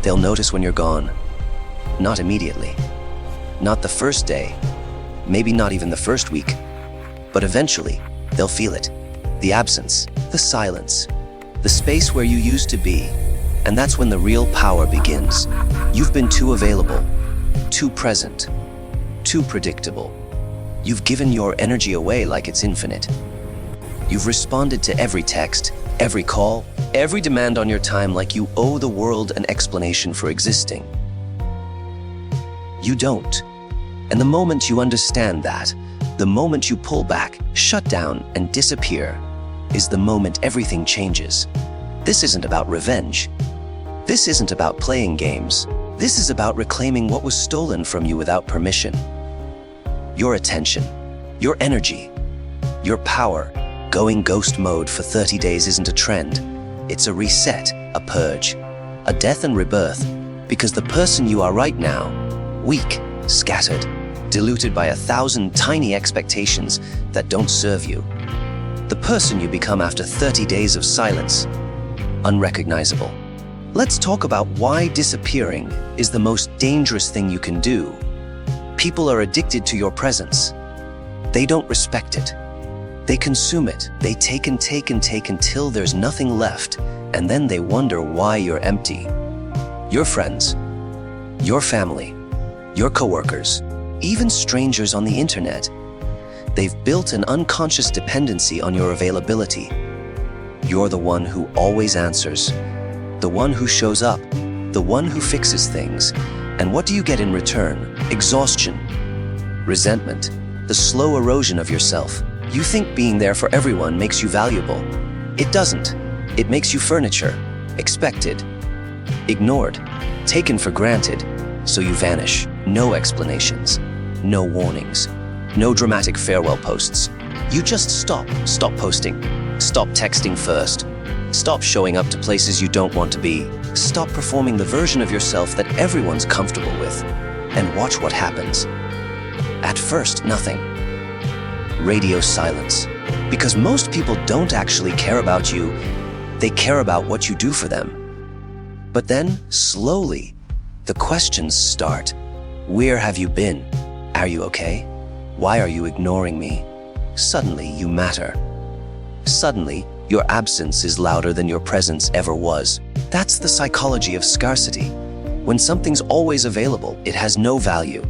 They'll notice when you're gone. Not immediately. Not the first day. Maybe not even the first week. But eventually, they'll feel it. The absence, the silence, the space where you used to be. And that's when the real power begins. You've been too available, too present, too predictable. You've given your energy away like it's infinite. You've responded to every text, every call, every demand on your time like you owe the world an explanation for existing. You don't. And the moment you understand that, the moment you pull back, shut down, and disappear, is the moment everything changes. This isn't about revenge. This isn't about playing games. This is about reclaiming what was stolen from you without permission. Your attention, your energy, your power. Going ghost mode for 30 days isn't a trend. It's a reset, a purge, a death and rebirth, because the person you are right now, weak, scattered, diluted by 1,000 tiny expectations that don't serve you. The person you become after 30 days of silence, unrecognizable. Let's talk about why disappearing is the most dangerous thing you can do. People are addicted to your presence. They don't respect it. They consume it. They take and take and take until there's nothing left, and then they wonder why you're empty. Your friends, your family, your coworkers, even strangers on the internet, they've built an unconscious dependency on your availability. You're the one who always answers, the one who shows up, the one who fixes things. And what do you get in return? Exhaustion, resentment, the slow erosion of yourself. You think being there for everyone makes you valuable. It doesn't. It makes you furniture, expected, ignored, taken for granted, so you vanish. No explanations, no warnings, no dramatic farewell posts. You just stop posting, stop texting first, stop showing up to places you don't want to be, stop performing the version of yourself that everyone's comfortable with, and watch what happens. At first, nothing. Radio silence. Because most people don't actually care about you, they care about what you do for them. But then, slowly, the questions start. Where have you been? Are you okay? Why are you ignoring me? Suddenly, you matter. Suddenly, your absence is louder than your presence ever was. That's the psychology of scarcity. When something's always available, it has no value.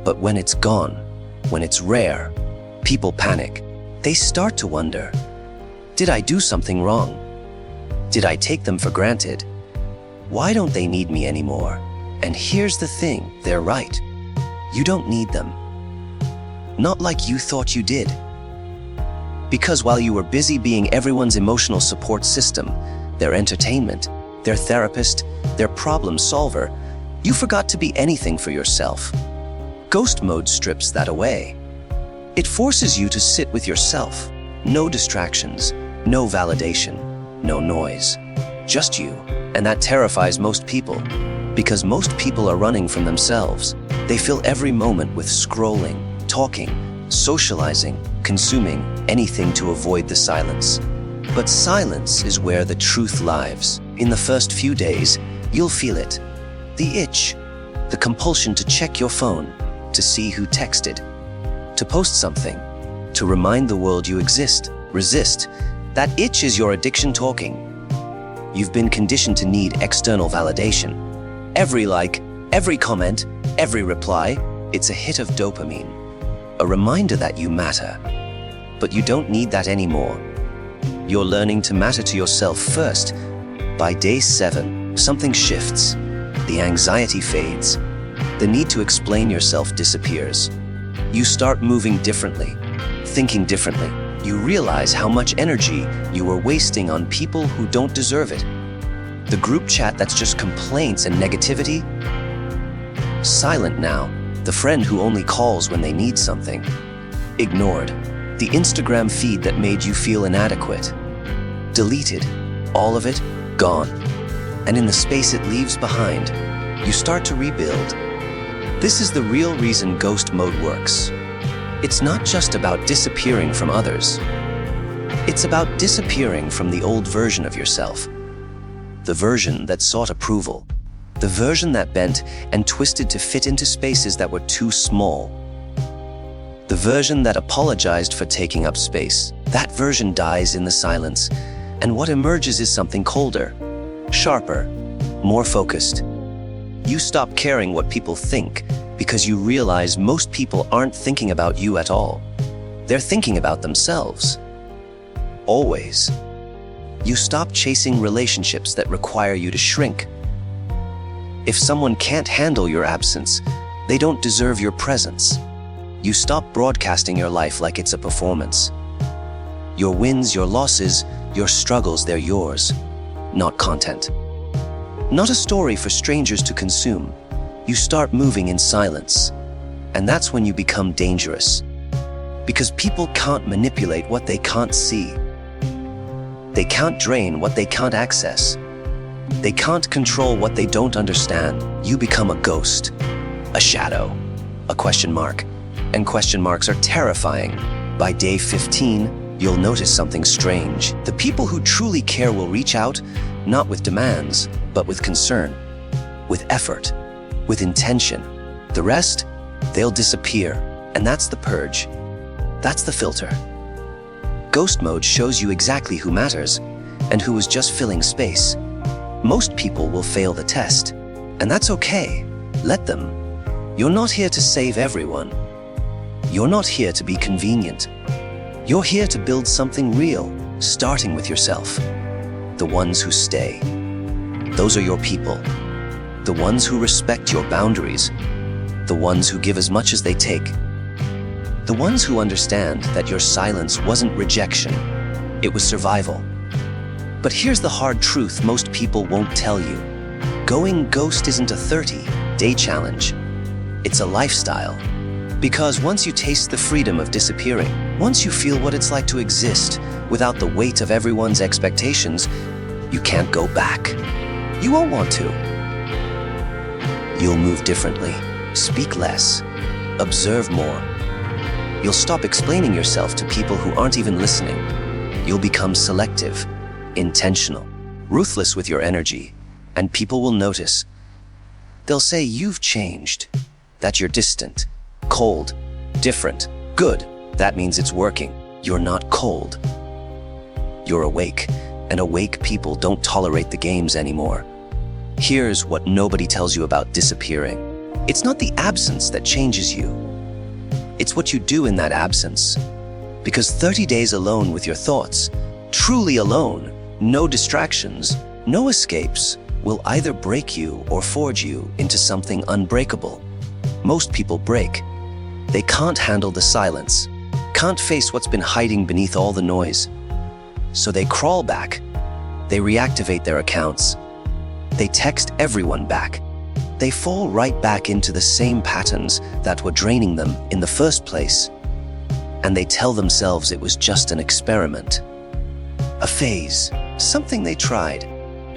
But when it's gone, when it's rare, people panic. They start to wonder, did I do something wrong? Did I take them for granted? Why don't they need me anymore? And here's the thing, they're right. You don't need them. Not like you thought you did. Because while you were busy being everyone's emotional support system, their entertainment, their therapist, their problem solver, you forgot to be anything for yourself. Ghost mode strips that away. It forces you to sit with yourself. No distractions, no validation, no noise. Just you. And that terrifies most people, because most people are running from themselves. They fill every moment with scrolling, talking, socializing, consuming, anything to avoid the silence. But silence is where the truth lives. In the first few days, you'll feel it. The itch, the compulsion to check your phone, to see who texted, to post something, to remind the world you exist, resist. That itch is your addiction talking. You've been conditioned to need external validation. Every like, every comment, every reply, it's a hit of dopamine. A reminder that you matter. But you don't need that anymore. You're learning to matter to yourself first. By day 7, something shifts. The anxiety fades. The need to explain yourself disappears. You start moving differently, thinking differently. You realize how much energy you were wasting on people who don't deserve it. The group chat that's just complaints and negativity? Silent now. The friend who only calls when they need something. Ignored. The Instagram feed that made you feel inadequate. Deleted. All of it gone. And in the space it leaves behind, you start to rebuild. This is the real reason ghost mode works. It's not just about disappearing from others. It's about disappearing from the old version of yourself. The version that sought approval, The version that bent and twisted to fit into spaces that were too small. The version that apologized for taking up space. That version dies in the silence, and what emerges is something colder, sharper, more focused. You stop caring what people think because you realize most people aren't thinking about you at all. They're thinking about themselves. Always. You stop chasing relationships that require you to shrink. If someone can't handle your absence, they don't deserve your presence. You stop broadcasting your life like it's a performance. Your wins, your losses, your struggles, they're yours, not content. Not a story for strangers to consume. You start moving in silence, and that's when you become dangerous. Because people can't manipulate what they can't see. They can't drain what they can't access. They can't control what they don't understand. You become a ghost, a shadow, a question mark. And question marks are terrifying. By day 15, you'll notice something strange. The people who truly care will reach out, not with demands, but with concern, with effort, with intention. The rest, they'll disappear. And that's the purge. That's the filter. Ghost mode shows you exactly who matters and who is just filling space. Most people will fail the test, and that's okay. Let them. You're not here to save everyone. You're not here to be convenient. You're here to build something real, starting with yourself. The ones who stay. Those are your people. The ones who respect your boundaries. The ones who give as much as they take. The ones who understand that your silence wasn't rejection, it was survival. But here's the hard truth most people won't tell you. Going ghost isn't a 30-day challenge. It's a lifestyle. Because once you taste the freedom of disappearing, once you feel what it's like to exist without the weight of everyone's expectations, you can't go back. You won't want to. You'll move differently, speak less, observe more. You'll stop explaining yourself to people who aren't even listening. You'll become selective, intentional, ruthless with your energy, and people will notice. They'll say you've changed, that you're distant, cold, different, good. That means it's working. You're not cold. You're awake, and awake people don't tolerate the games anymore. Here's what nobody tells you about disappearing. It's not the absence that changes you. It's what you do in that absence. Because 30 days alone with your thoughts, truly alone, no distractions, no escapes, will either break you or forge you into something unbreakable. Most people break. They can't handle the silence, can't face what's been hiding beneath all the noise. So they crawl back. They reactivate their accounts. They text everyone back. They fall right back into the same patterns that were draining them in the first place. And they tell themselves it was just an experiment, a phase, something they tried.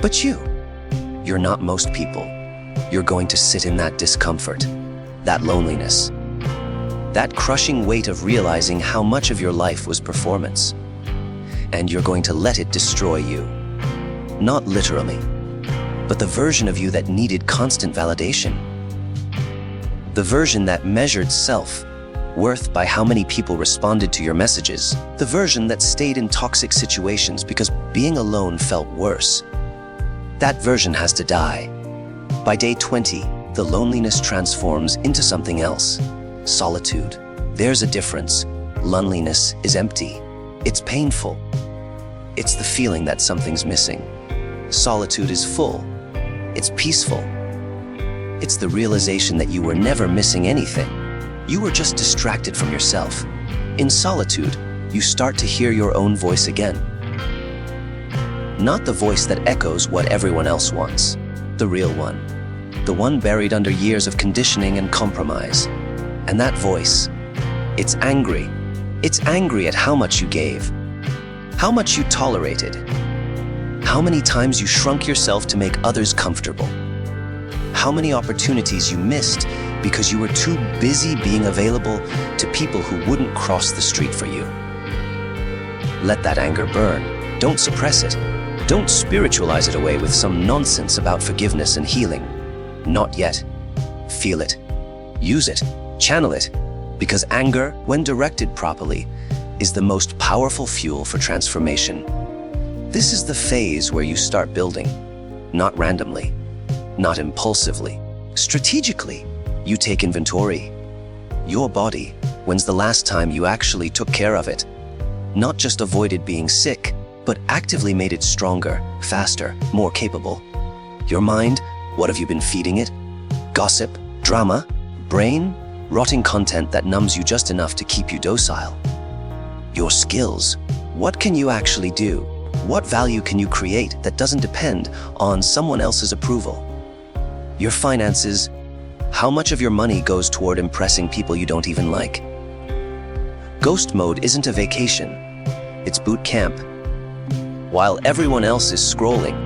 But you're not most people. You're going to sit in that discomfort, that loneliness, that crushing weight of realizing how much of your life was performance. And you're going to let it destroy you. Not literally, but the version of you that needed constant validation. The version that measured self-worth by how many people responded to your messages. The version that stayed in toxic situations because being alone felt worse. That version has to die. By day 20, the loneliness transforms into something else. Solitude. There's a difference. Loneliness is empty. It's painful. It's the feeling that something's missing. Solitude is full. It's peaceful. It's the realization that you were never missing anything. You were just distracted from yourself. In solitude, you start to hear your own voice again. Not the voice that echoes what everyone else wants. The real one. The one buried under years of conditioning and compromise. And that voice, it's angry. It's angry at how much you gave, how much you tolerated, how many times you shrunk yourself to make others comfortable, how many opportunities you missed because you were too busy being available to people who wouldn't cross the street for you. Let that anger burn. Don't suppress it. Don't spiritualize it away with some nonsense about forgiveness and healing. Not yet. Feel it. Use it. Channel it. Because anger, when directed properly, is the most powerful fuel for transformation. This is the phase where you start building, not randomly, not impulsively. Strategically, you take inventory. Your body, when's the last time you actually took care of it? Not just avoided being sick, but actively made it stronger, faster, more capable. Your mind, what have you been feeding it? Gossip, drama, brain, rotting content that numbs you just enough to keep you docile. Your skills, what can you actually do? What value can you create that doesn't depend on someone else's approval? Your finances, how much of your money goes toward impressing people you don't even like? Ghost mode isn't a vacation, it's boot camp. While everyone else is scrolling,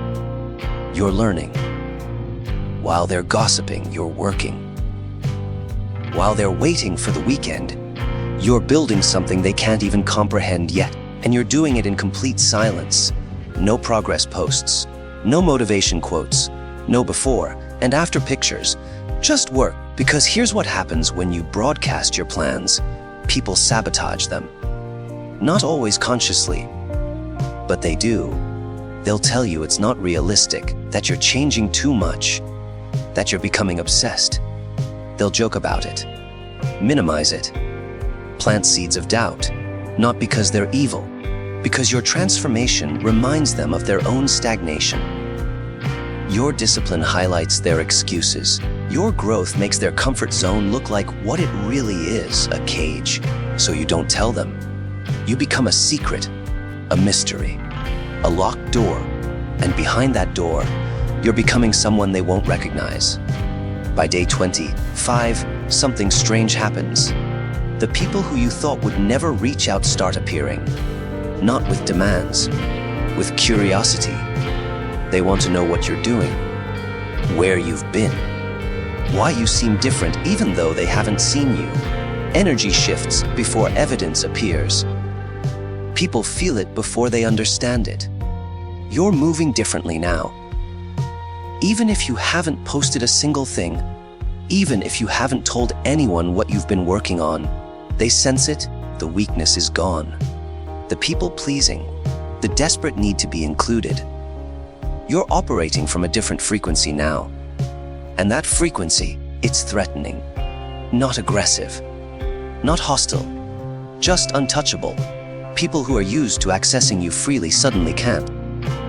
you're learning. While they're gossiping, you're working. While they're waiting for the weekend, you're building something they can't even comprehend yet. And you're doing it in complete silence. No progress posts, no motivation quotes, no before and after pictures. Just work. Because here's what happens when you broadcast your plans. People sabotage them. Not always consciously, but they do. They'll tell you it's not realistic, that you're changing too much, that you're becoming obsessed. They'll joke about it, minimize it, plant seeds of doubt, not because they're evil, because your transformation reminds them of their own stagnation. Your discipline highlights their excuses. Your growth makes their comfort zone look like what it really is, a cage. So you don't tell them. You become a secret, a mystery, a locked door. And behind that door, you're becoming someone they won't recognize. By day 25, something strange happens. The people who you thought would never reach out start appearing. Not with demands, with curiosity. They want to know what you're doing, where you've been, why you seem different even though they haven't seen you. Energy shifts before evidence appears. People feel it before they understand it. You're moving differently now. Even if you haven't posted a single thing, even if you haven't told anyone what you've been working on, they sense it, the weakness is gone. The people-pleasing, the desperate need to be included. You're operating from a different frequency now. And that frequency, it's threatening, not aggressive, not hostile, just untouchable. People who are used to accessing you freely suddenly can't.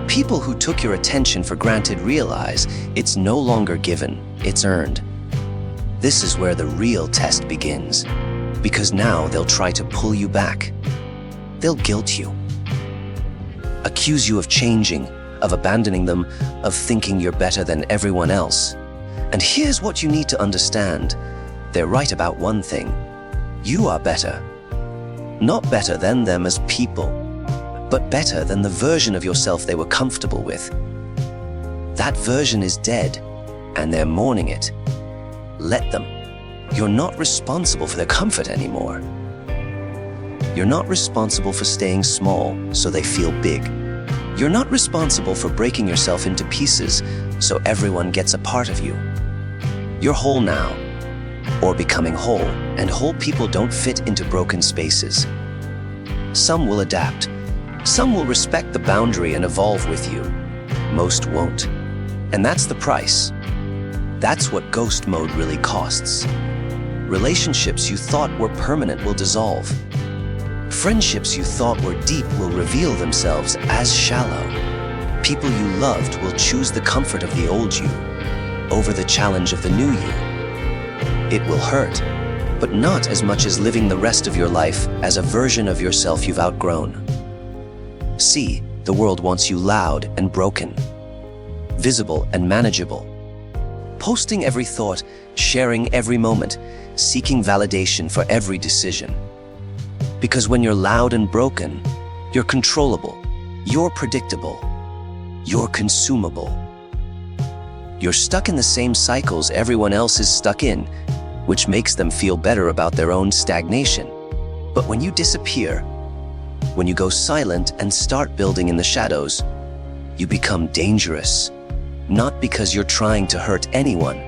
People who took your attention for granted realize it's no longer given, it's earned. This is where the real test begins, because now they'll try to pull you back. They'll guilt you, accuse you of changing, of abandoning them, of thinking you're better than everyone else. And here's what you need to understand. They're right about one thing. You are better. Not better than them as people, but better than the version of yourself they were comfortable with. That version is dead, and they're mourning it. Let them. You're not responsible for their comfort anymore. You're not responsible for staying small so they feel big. You're not responsible for breaking yourself into pieces so everyone gets a part of you. You're whole now, or becoming whole, and whole people don't fit into broken spaces. Some will adapt. Some will respect the boundary and evolve with you. Most won't. And that's the price. That's what ghost mode really costs. Relationships you thought were permanent will dissolve. Friendships you thought were deep will reveal themselves as shallow. People you loved will choose the comfort of the old you over the challenge of the new you. It will hurt, but not as much as living the rest of your life as a version of yourself you've outgrown. See, the world wants you loud and broken, visible and manageable. Posting every thought, sharing every moment, seeking validation for every decision. Because when you're loud and broken, you're controllable, you're predictable, you're consumable. You're stuck in the same cycles everyone else is stuck in, which makes them feel better about their own stagnation. But when you disappear, when you go silent and start building in the shadows, you become dangerous. Not because you're trying to hurt anyone,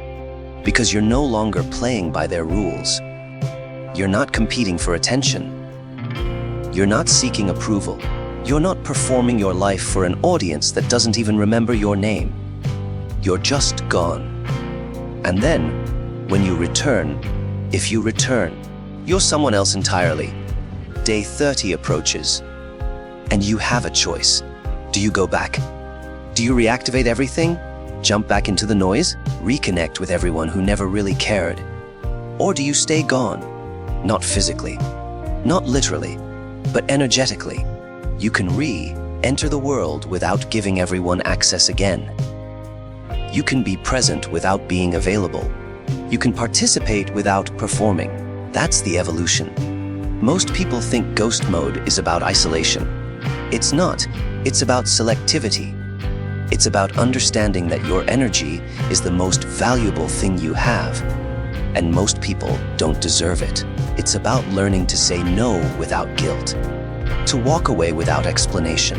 because you're no longer playing by their rules. You're not competing for attention. You're not seeking approval. You're not performing your life for an audience that doesn't even remember your name. You're just gone. And then, when you return, if you return, you're someone else entirely. Day 30 approaches, and you have a choice. Do you go back? Do you reactivate everything? Jump back into the noise? Reconnect with everyone who never really cared? Or do you stay gone? Not physically, not literally, but energetically. You can re-enter the world without giving everyone access again. You can be present without being available. You can participate without performing. That's the evolution. Most people think ghost mode is about isolation. It's not. It's about selectivity. It's about understanding that your energy is the most valuable thing you have, and most people don't deserve it. It's about learning to say no without guilt, to walk away without explanation,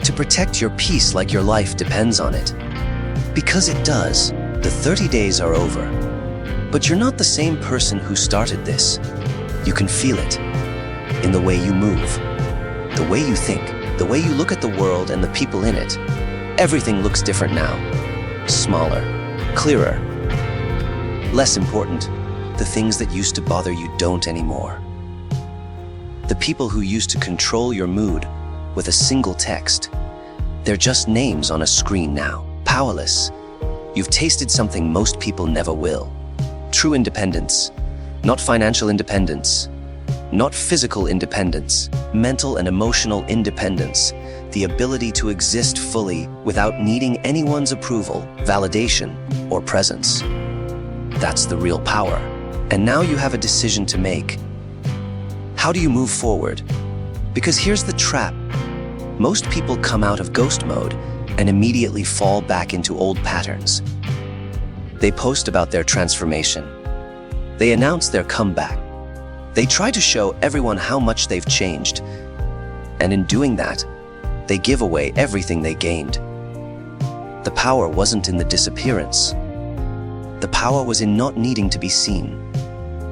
to protect your peace like your life depends on it. Because it does. The 30 days are over. But you're not the same person who started this. You can feel it in the way you move, the way you think, the way you look at the world and the people in it. Everything looks different now. Smaller, clearer, less important. The things that used to bother you don't anymore. The people who used to control your mood with a single text, they're just names on a screen now. Powerless. You've tasted something most people never will. True independence. Not financial independence. Not physical independence. Mental and emotional independence. The ability to exist fully without needing anyone's approval, validation, or presence. That's the real power. And now you have a decision to make. How do you move forward? Because here's the trap. Most people come out of ghost mode and immediately fall back into old patterns. They post about their transformation. They announce their comeback. They try to show everyone how much they've changed. And in doing that, they give away everything they gained. The power wasn't in the disappearance. The power was in not needing to be seen.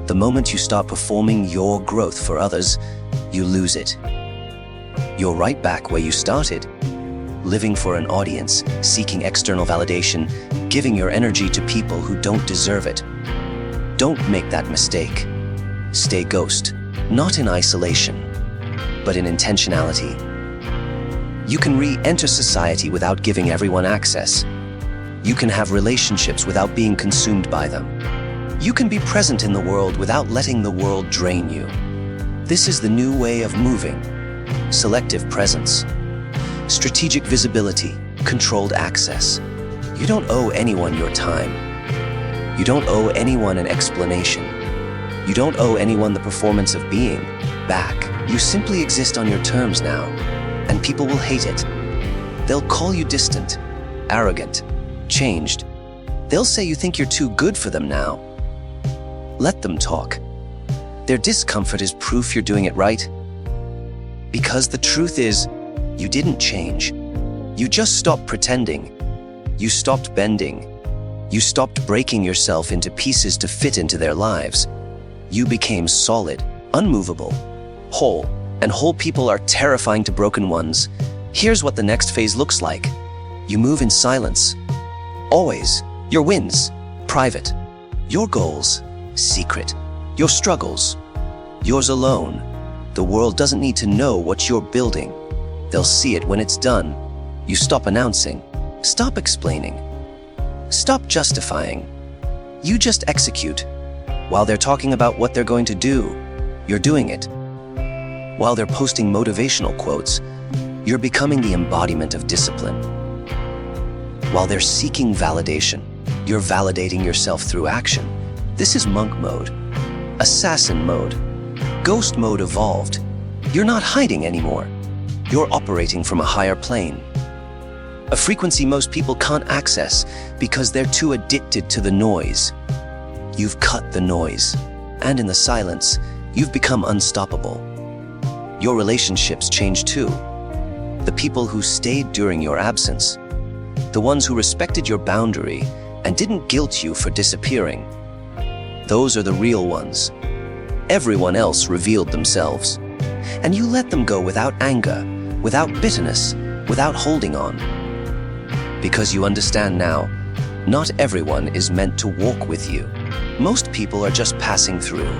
The moment you start performing your growth for others, you lose it. You're right back where you started, living for an audience, seeking external validation, giving your energy to people who don't deserve it. Don't make that mistake. Stay ghost, not in isolation, but in intentionality. You can re-enter society without giving everyone access. You can have relationships without being consumed by them. You can be present in the world without letting the world drain you. This is the new way of moving. Selective presence. Strategic visibility. Controlled access. You don't owe anyone your time. You don't owe anyone an explanation. You don't owe anyone the performance of being back. You simply exist on your terms now, and people will hate it. They'll call you distant, arrogant, changed. They'll say you think you're too good for them now. Let them talk. Their discomfort is proof you're doing it right. Because the truth is, you didn't change. You just stopped pretending. You stopped bending. You stopped breaking yourself into pieces to fit into their lives. You became solid, unmovable, whole, and whole people are terrifying to broken ones. Here's what the next phase looks like. You move in silence. Always. Your wins, private. Your goals, secret. Your struggles, yours alone. The world doesn't need to know what you're building. They'll see it when it's done. You stop announcing. Stop explaining. Stop justifying. You just execute. While they're talking about what they're going to do, you're doing it. While they're posting motivational quotes, you're becoming the embodiment of discipline. While they're seeking validation, you're validating yourself through action. This is monk mode, assassin mode. Ghost mode evolved. You're not hiding anymore. You're operating from a higher plane. A frequency most people can't access because they're too addicted to the noise. You've cut the noise, and in the silence, you've become unstoppable. Your relationships change too. The people who stayed during your absence, the ones who respected your boundary and didn't guilt you for disappearing. Those are the real ones. Everyone else revealed themselves. And you let them go without anger, without bitterness, without holding on. Because you understand now, not everyone is meant to walk with you. Most people are just passing through.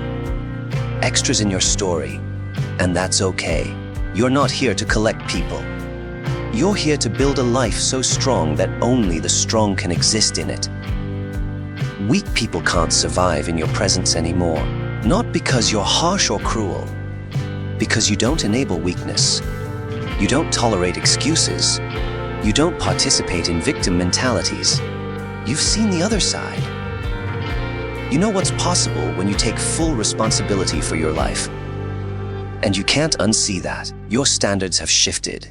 Extras in your story, and that's okay. You're not here to collect people. You're here to build a life so strong that only the strong can exist in it. Weak people can't survive in your presence anymore. Not because you're harsh or cruel, because you don't enable weakness. You don't tolerate excuses. You don't participate in victim mentalities. You've seen the other side. You know what's possible when you take full responsibility for your life. And you can't unsee that. Your standards have shifted.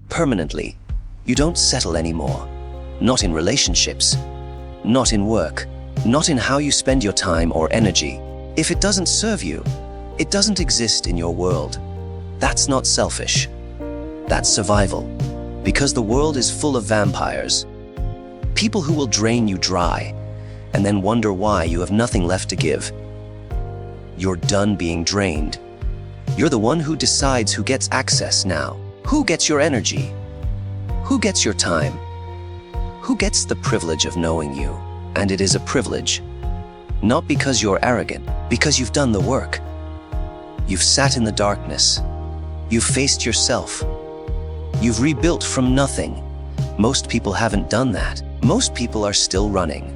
Permanently. You don't settle anymore. Not in relationships. Not in work. Not in how you spend your time or energy. If it doesn't serve you, it doesn't exist in your world. That's not selfish. That's survival. Because the world is full of vampires. People who will drain you dry, and then wonder why you have nothing left to give. You're done being drained. You're the one who decides who gets access now. Who gets your energy? Who gets your time? Who gets the privilege of knowing you? And it is a privilege. Not because you're arrogant, because you've done the work. You've sat in the darkness. You've faced yourself. You've rebuilt from nothing. Most people haven't done that. Most people are still running,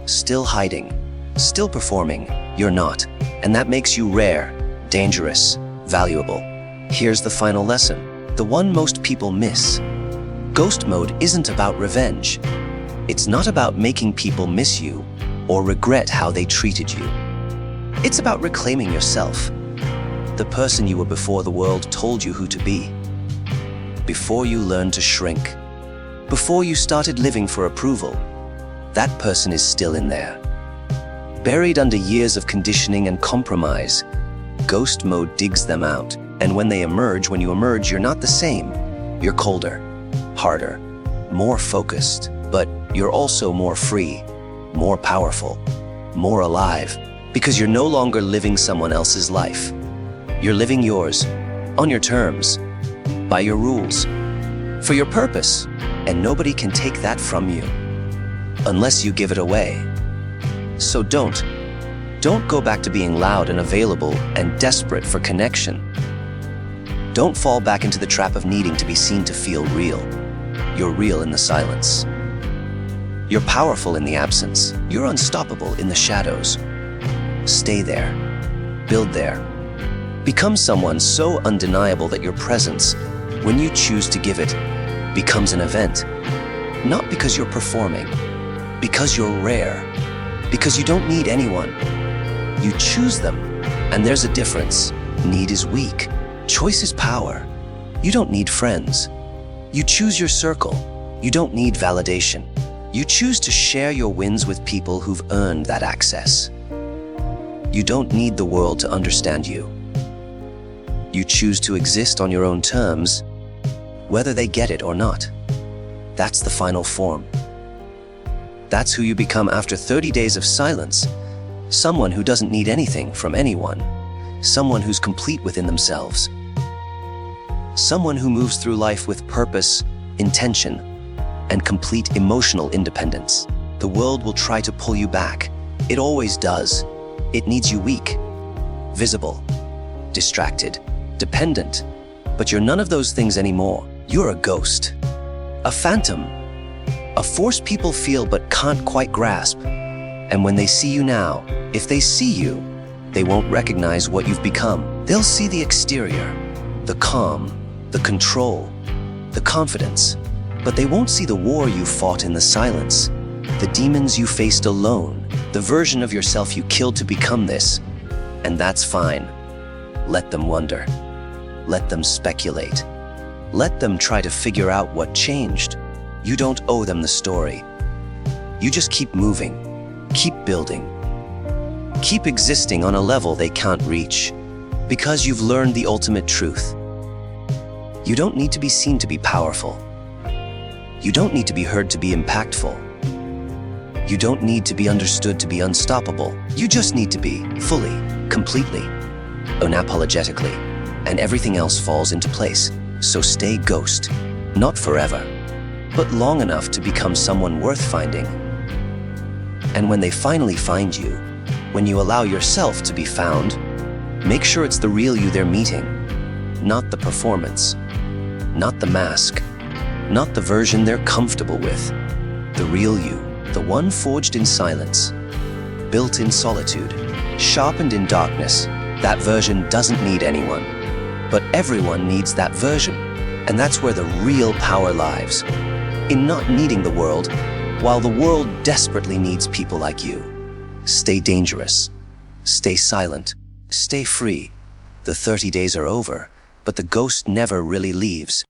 still hiding, still performing. You're not. And that makes you rare, dangerous, valuable. Here's the final lesson, the one most people miss. Ghost mode isn't about revenge. It's not about making people miss you or regret how they treated you. It's about reclaiming yourself, the person you were before the world told you who to be. Before you learned to shrink. Before you started living for approval. That person is still in there. Buried under years of conditioning and compromise, ghost mode digs them out. And when you emerge, you're not the same. You're colder, harder, more focused, but you're also more free, more powerful, more alive. Because you're no longer living someone else's life. You're living yours, on your terms, by your rules, for your purpose. And nobody can take that from you, unless you give it away. So don't go back to being loud and available and desperate for connection. Don't fall back into the trap of needing to be seen to feel real. You're real in the silence. You're powerful in the absence. You're unstoppable in the shadows. Stay there. Build there. Become someone so undeniable that your presence, when you choose to give it, becomes an event. Not because you're performing, because you're rare, because you don't need anyone. You choose them, and there's a difference. Need is weak. Choice is power. You don't need friends. You choose your circle. You don't need validation. You choose to share your wins with people who've earned that access. You don't need the world to understand you. You choose to exist on your own terms, whether they get it or not. That's the final form. That's who you become after 30 days of silence. Someone who doesn't need anything from anyone. Someone who's complete within themselves. Someone who moves through life with purpose, intention, and complete emotional independence. The world will try to pull you back. It always does. It needs you weak, visible, distracted, dependent. But you're none of those things anymore. You're a ghost, a phantom, a force people feel but can't quite grasp. And when they see you now, if they see you, they won't recognize what you've become. They'll see the exterior, the calm, the control, the confidence, but they won't see the war you fought in the silence, the demons you faced alone, the version of yourself you killed to become this. And that's fine. Let them wonder. Let them speculate. Let them try to figure out what changed. You don't owe them the story. You just keep moving, keep building, keep existing on a level they can't reach, because you've learned the ultimate truth. You don't need to be seen to be powerful. You don't need to be heard to be impactful. You don't need to be understood to be unstoppable. You just need to be, fully, completely, unapologetically, and everything else falls into place. So stay ghost, not forever, but long enough to become someone worth finding. And when they finally find you, when you allow yourself to be found, make sure it's the real you they're meeting, not the performance, not the mask, not the version they're comfortable with. The real you, the one forged in silence, built in solitude, sharpened in darkness. That version doesn't need anyone, but everyone needs that version. And that's where the real power lies, in not needing the world, while the world desperately needs people like you. Stay dangerous, stay silent, stay free. The 30 days are over, but the ghost never really leaves.